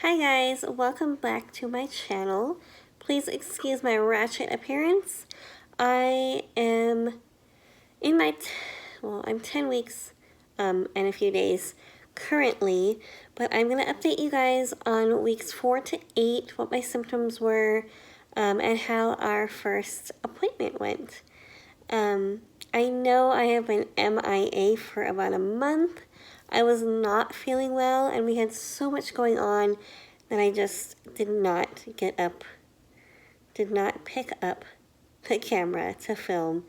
Hi guys, welcome back to my channel. Please excuse my ratchet appearance. I am in my, I'm 10 weeks and a few days currently, but I'm going to update you guys on weeks 4 to 8, what my symptoms were, and how our first appointment went. I know I have been MIA for about a month. I was not feeling well, and we had so much going on that I just did not pick up the camera to film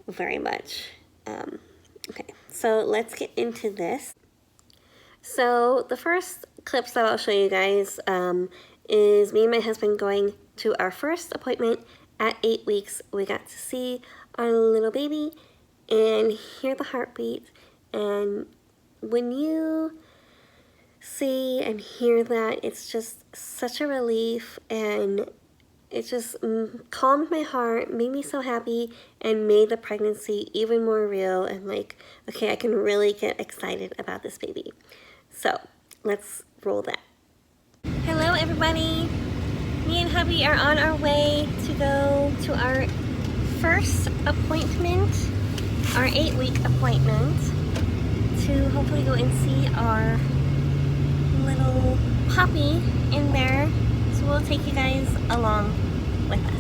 very much. Okay, so let's get into this. So the first clips that I'll show you guys is me and my husband going to our first appointment at 8 weeks. We got to see our little baby and hear the heartbeat, and when you see and hear that, it's just such a relief, and it just calmed my heart, made me so happy, and made the pregnancy even more real, and like, okay, I can really get excited about this baby. So let's roll that. Hello everybody, me and hubby are on our way to go to our first appointment, our 8-week appointment, to hopefully go and see our little puppy in there. So we'll take you guys along with us.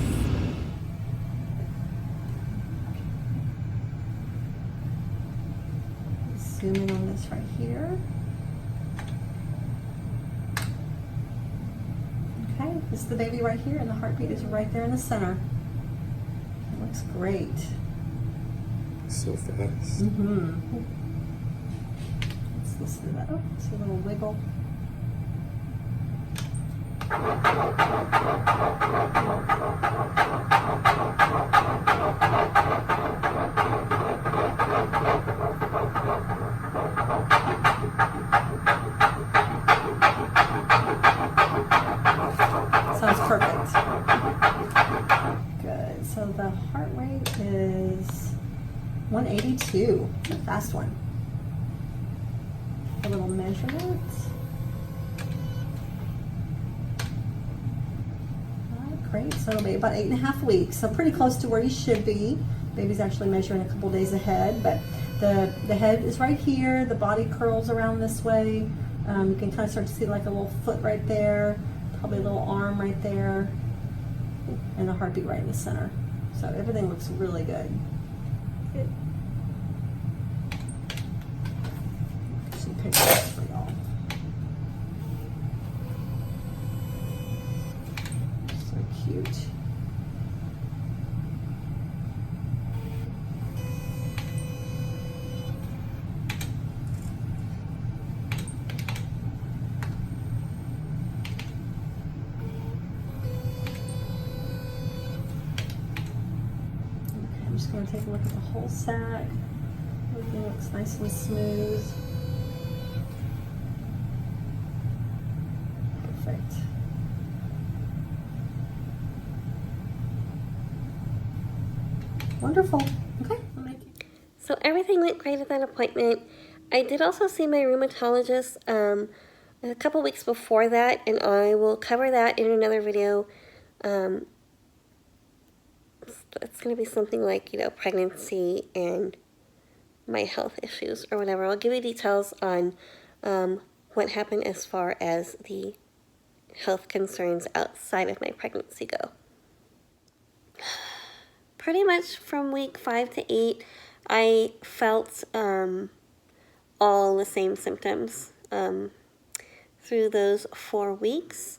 Zoom in on this right here. Okay, this is the baby right here, and the heartbeat is right there in the center. It looks great. So fast. Let's listen to that. Oh, see a little wiggle. Sounds perfect. Good. So the heart rate is 182. It's a fast one. A little measurement. Great, so it'll be about 8.5 weeks, so pretty close to where you should be. Baby's actually measuring a couple days ahead, but the head is right here, the body curls around this way. You can kind of start to see like a little foot right there, probably a little arm right there, and the heartbeat right in the center. So everything looks really good. Good. Some pictures for y'all. Cute. Okay, I'm just going to take a look at the whole sac. Everything looks nice and smooth. Perfect. Wonderful. Okay. So everything went great at that appointment. I did also see my rheumatologist a couple weeks before that, and I will cover that in another video. It's going to be something like, pregnancy and my health issues or whatever. I'll give you details on what happened as far as the health concerns outside of my pregnancy go. Pretty much from week 5 to 8, I felt all the same symptoms through those 4 weeks.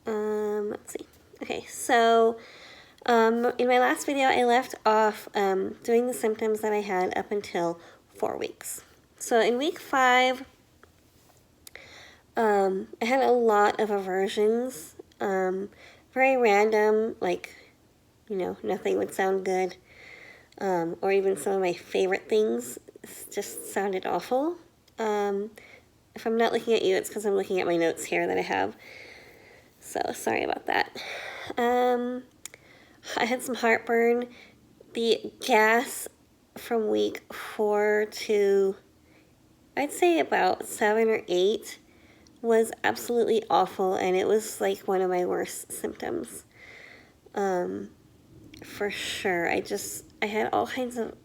Let's see. Okay, so in my last video, I left off doing the symptoms that I had up until 4 weeks. So in week 5, I had a lot of aversions, very random, like, nothing would sound good, or even some of my favorite things just sounded awful. If I'm not looking at you, it's because I'm looking at my notes here that I have, so sorry about that. I had some heartburn. The gas from week 4 to, I'd say about 7 or 8, was absolutely awful, and it was like one of my worst symptoms. For sure. I had all kinds of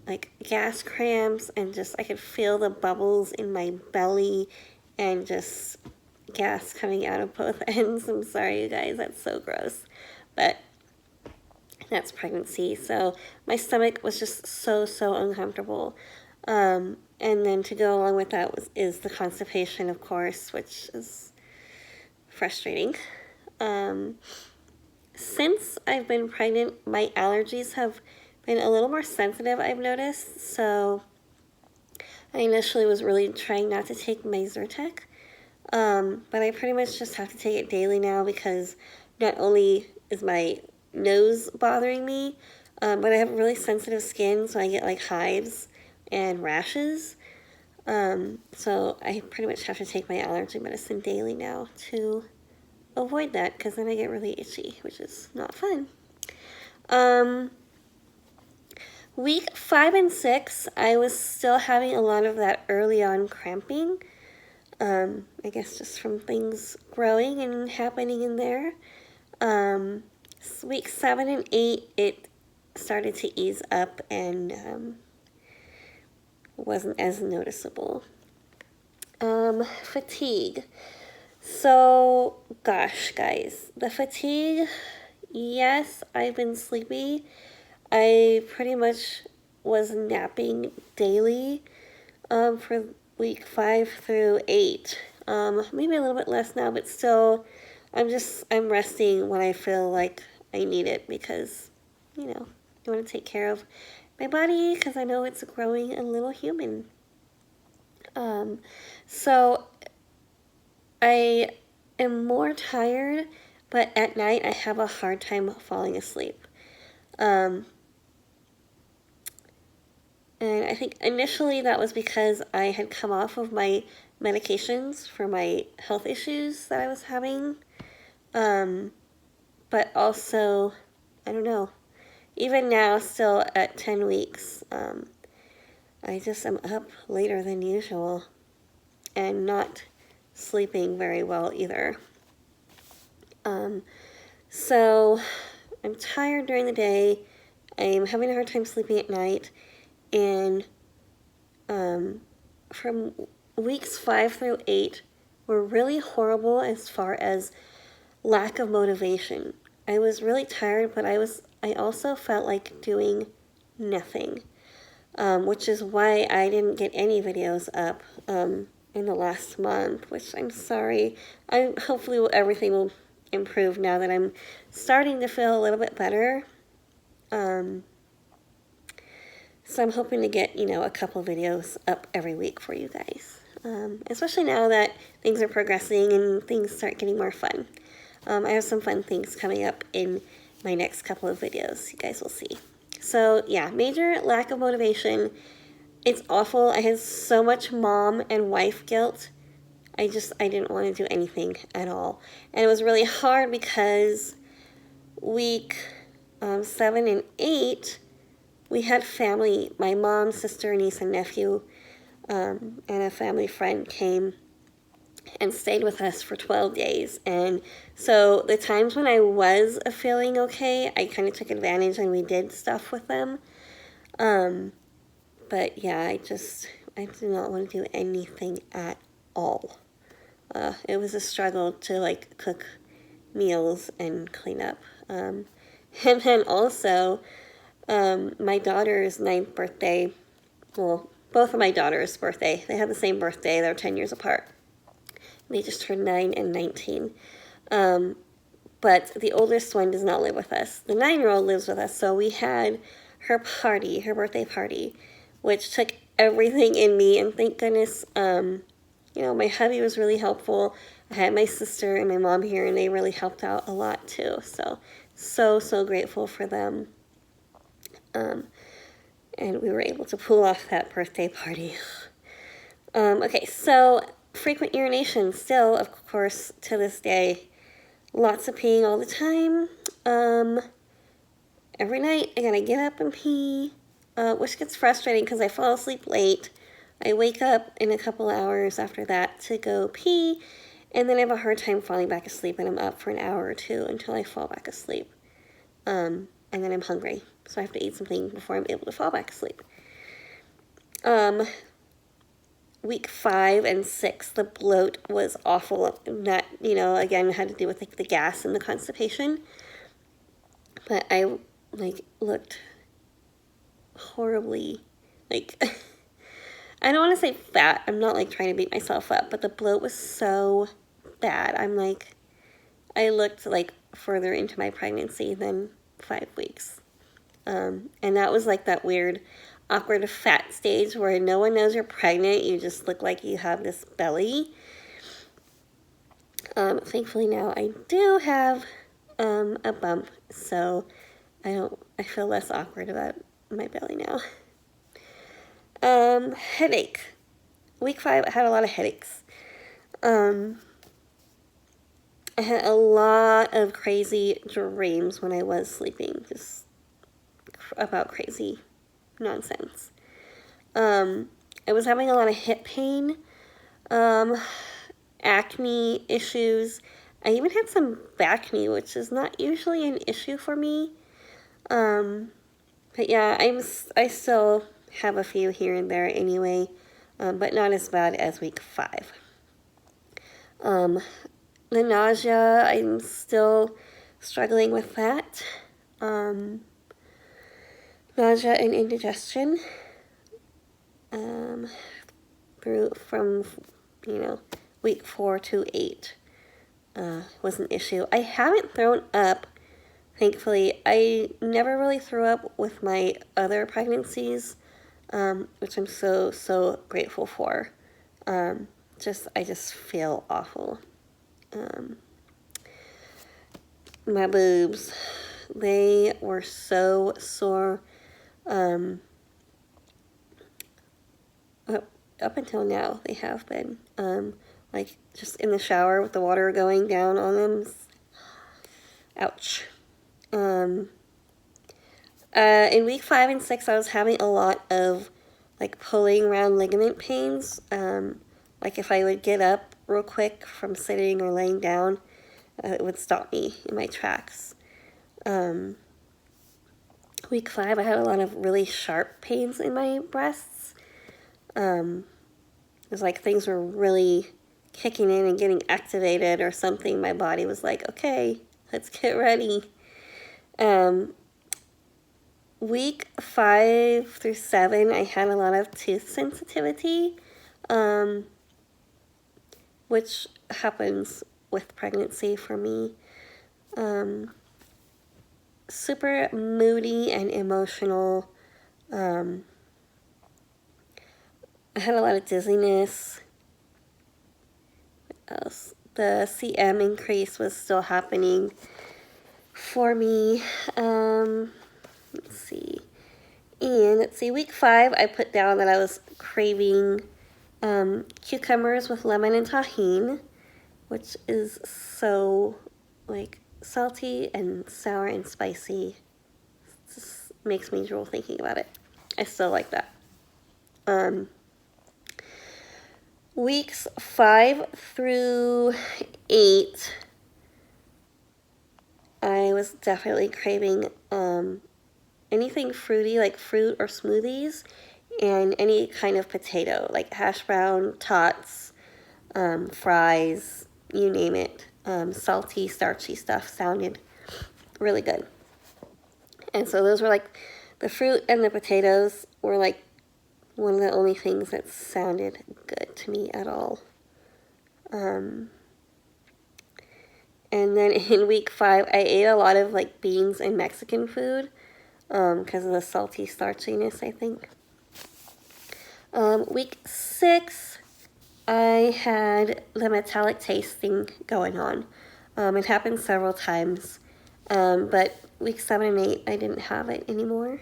like gas cramps, and just I could feel the bubbles in my belly and just gas coming out of both ends. I'm sorry, you guys, that's so gross. But that's pregnancy. So my stomach was just so uncomfortable. And then to go along with that is the constipation, of course, which is frustrating. Since I've been pregnant, my allergies have been a little more sensitive, I've noticed. So I initially was really trying not to take my Zyrtec, but I pretty much just have to take it daily now because not only is my nose bothering me, but I have really sensitive skin, so I get like hives and rashes. So I pretty much have to take my allergy medicine daily now to avoid that, because then I get really itchy, which is not fun. Week 5 and 6, I was still having a lot of that early on cramping. I guess just from things growing and happening in there. Week 7 and 8, it started to ease up and wasn't as noticeable. Fatigue. So, gosh, guys, the fatigue, yes, I've been sleepy. I pretty much was napping daily for week 5 through 8. Maybe a little bit less now, but still, I'm resting when I feel like I need it because, you know, I want to take care of my body because I know it's growing a little human. So I am more tired, but at night I have a hard time falling asleep. And I think initially that was because I had come off of my medications for my health issues that I was having. But also, I don't know, even now, still at 10 weeks, I just am up later than usual and not sleeping very well either. So I'm tired during the day. I'm having a hard time sleeping at night. And from weeks 5 through 8 were really horrible as far as lack of motivation. I was really tired, but I also felt like doing nothing, which is why I didn't get any videos up in the last month, which I'm sorry. Hopefully everything will improve now that I'm starting to feel a little bit better. So I'm hoping to get, a couple videos up every week for you guys, especially now that things are progressing and things start getting more fun. I have some fun things coming up in my next couple of videos. You guys will see. So yeah, major lack of motivation. It's awful. I had so much mom and wife guilt. I didn't want to do anything at all. And it was really hard because week 7 and 8, we had family. My mom, sister, niece, and nephew, and a family friend came and stayed with us for 12 days. And so the times when I was feeling okay, I kind of took advantage and we did stuff with them. But yeah, I do not want to do anything at all. It was a struggle to cook meals and clean up. And then also, my daughter's 9th birthday, well, both of my daughters' birthday, they have the same birthday, they're 10 years apart. They just turned 9 and 19. But the oldest one does not live with us. The 9-year-old lives with us, so we had her birthday party, which took everything in me, and thank goodness, my hubby was really helpful. I had my sister and my mom here, and they really helped out a lot too. So grateful for them. And we were able to pull off that birthday party. Okay, so frequent urination still, of course, to this day. Lots of peeing all the time. Every night I gotta get up and pee, which gets frustrating because I fall asleep late. I wake up in a couple hours after that to go pee, and then I have a hard time falling back asleep, and I'm up for an hour or two until I fall back asleep. And then I'm hungry, so I have to eat something before I'm able to fall back asleep. Week 5 and 6, the bloat was awful. That, again, had to do with like the gas and the constipation. But I looked horribly, I don't want to say fat. I'm not trying to beat myself up, but the bloat was so bad. I looked further into my pregnancy than 5 weeks. And that was that weird, awkward fat stage where no one knows you're pregnant. You just look like you have this belly. Thankfully now I do have a bump, so I feel less awkward about my belly now. Headache. Week 5, I had a lot of headaches. I had a lot of crazy dreams when I was sleeping, just about crazy nonsense. I was having a lot of hip pain, acne issues. I even had some back knee, which is not usually an issue for me. But yeah, I still have a few here and there anyway, but not as bad as week 5. The nausea, I'm still struggling with that. Nausea and indigestion. From week 4 to 8 was an issue. I haven't thrown up, thankfully. I never really threw up with my other pregnancies, which I'm so grateful for. I just feel awful. My boobs, they were so sore. Up until now, they have been. Just in the shower with the water going down on them. Ouch. In week 5 and 6, I was having a lot of pulling around ligament pains. If I would get up real quick from sitting or laying down, it would stop me in my tracks. Week 5, I had a lot of really sharp pains in my breasts. It was things were really kicking in and getting activated or something. My body was okay, let's get ready. Week 5 through 7, I had a lot of tooth sensitivity, which happens with pregnancy for me. Super moody and emotional. I had a lot of dizziness. What else? The CM increase was still happening for me. Let's see. Week 5, I put down that I was craving cucumbers with lemon and tahini, which is so salty and sour and spicy. It just makes me drool thinking about it. I still like that. Weeks 5 through 8, I was definitely craving anything fruity, like fruit or smoothies, and any kind of potato, like hash brown, tots, fries, you name it. Salty, starchy stuff sounded really good. And so those were the fruit and the potatoes were one of the only things that sounded good to me at all. And then in week 5, I ate a lot of beans and Mexican food because of the salty starchiness, I think. Week 6, I had the metallic tasting going on. It happened several times, but week 7 and 8, I didn't have it anymore.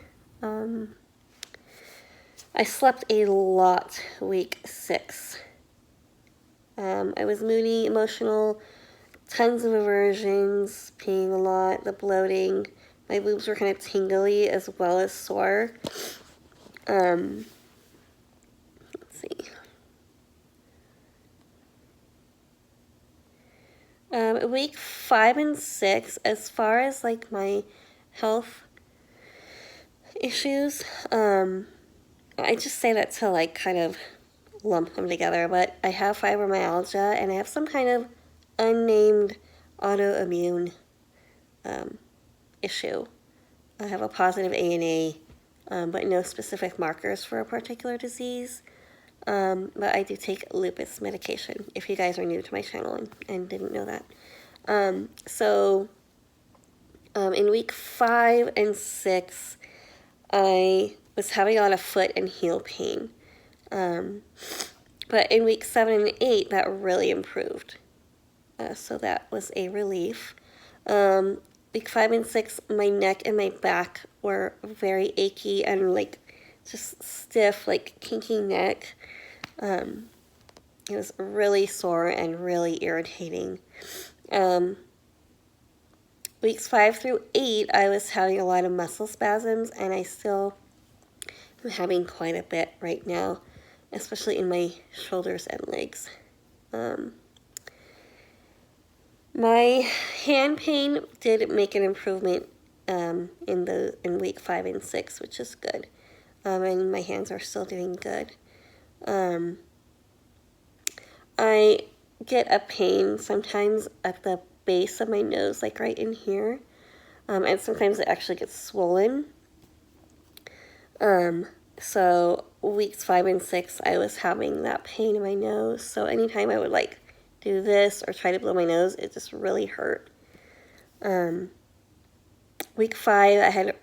I slept a lot week 6. I was moody, emotional, tons of aversions, peeing a lot, the bloating. My boobs were kind of tingly as well as sore. Let's see. Week 5 and 6, as far as like my health issues, I just say that to like kind of lump them together, but I have fibromyalgia and I have some kind of unnamed autoimmune issue. I have a positive ANA, but no specific markers for a particular disease. But I do take lupus medication, if you guys are new to my channel and didn't know that. In week 5 and 6, I was having a lot of foot and heel pain. But in week 7 and 8, that really improved. So that was a relief. Week 5 and 6, my neck and my back were very achy and like just stiff, like kinky neck. It was really sore and really irritating. Weeks 5 through 8, I was having a lot of muscle spasms, and I still am having quite a bit right now, especially in my shoulders and legs. My hand pain did make an improvement in week 5 and 6, which is good. And my hands are still doing good. I get a pain sometimes at the base of my nose, like right in here. And sometimes it actually gets swollen. So weeks 5 and 6, I was having that pain in my nose. So anytime I would like do this or try to blow my nose, it just really hurt. Week 5, I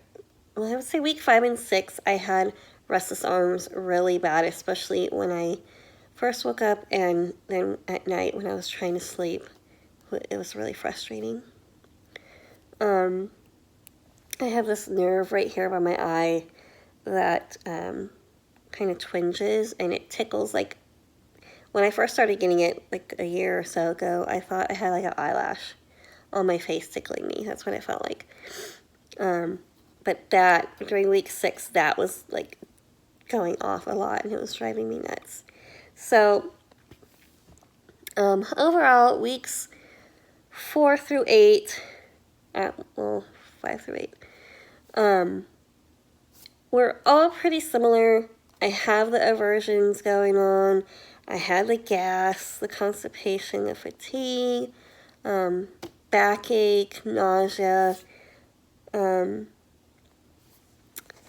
would say week 5 and 6, I had restless arms really bad, especially when I first woke up and then at night when I was trying to sleep. It was really frustrating. I have this nerve right here by my eye that kind of twinges, and it tickles. Like when I first started getting it like a year or so ago, I thought I had like an eyelash on my face tickling me. That's what it felt like. But that during week 6, that was like going off a lot, and it was driving me nuts. So overall, weeks 4 through 8, 5 through 8, we're all pretty similar. I have the aversions going on. I had the gas, the constipation, the fatigue, backache, nausea.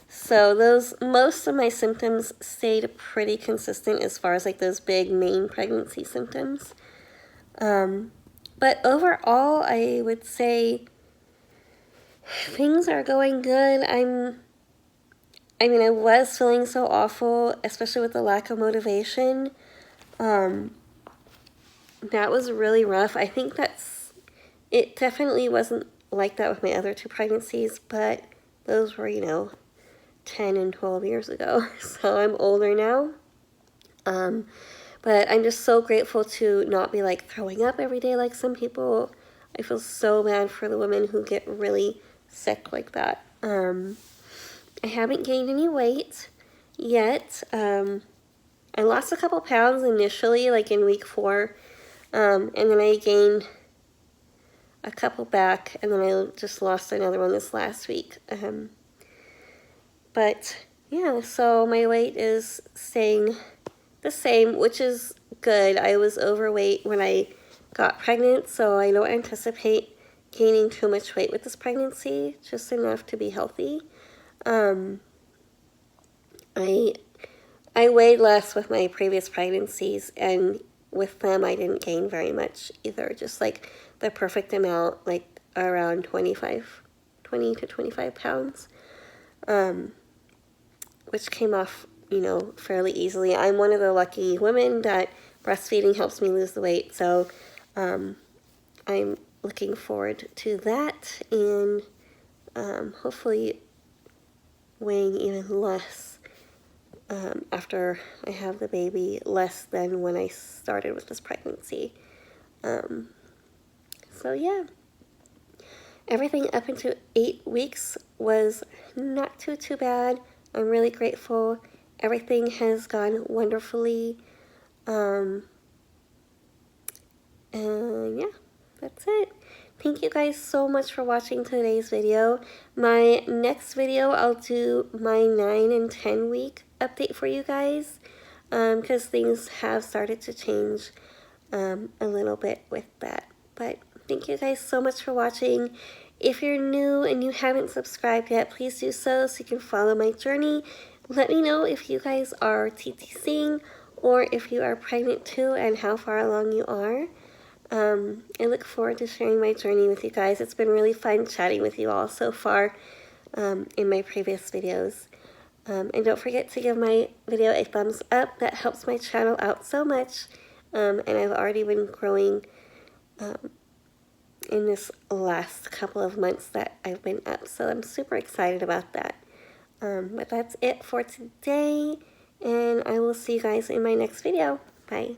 So most of my symptoms stayed pretty consistent as far as like those big main pregnancy symptoms. But overall, I would say things are going good. I was feeling so awful, especially with the lack of motivation. That was really rough. I think it definitely wasn't like that with my other 2 pregnancies, but those were, 10 and 12 years ago. So I'm older now. But I'm just so grateful to not be like throwing up every day like some people. I feel so bad for the women who get really sick like that. I haven't gained any weight yet. I lost a couple pounds initially, like in week 4, and then I gained a couple back, and then I just lost another one this last week. But yeah, so my weight is staying the same, which is good. I was overweight when I got pregnant, so I don't anticipate gaining too much weight with this pregnancy, just enough to be healthy. I weighed less with my previous pregnancies, and with them I didn't gain very much either, just like the perfect amount, like around 20 to 25 pounds, which came off, fairly easily. I'm one of the lucky women that breastfeeding helps me lose the weight, so I'm looking forward to that, and hopefully weighing even less after I have the baby, less than when I started with this pregnancy. So yeah, everything up into 8 weeks was not too bad. I'm really grateful. Everything has gone wonderfully. And yeah, that's it. Thank you guys so much for watching today's video. My next video, I'll do my 9 and 10 week update for you guys, because things have started to change a little bit with that. But thank you guys so much for watching. If you're new and you haven't subscribed yet, please do so you can follow my journey. Let me know if you guys are TTCing or if you are pregnant too and how far along you are. I look forward to sharing my journey with you guys. It's been really fun chatting with you all so far in my previous videos. And don't forget to give my video a thumbs up. That helps my channel out so much. And I've already been growing in this last couple of months that I've been up. So I'm super excited about that. But that's it for today. And I will see you guys in my next video. Bye.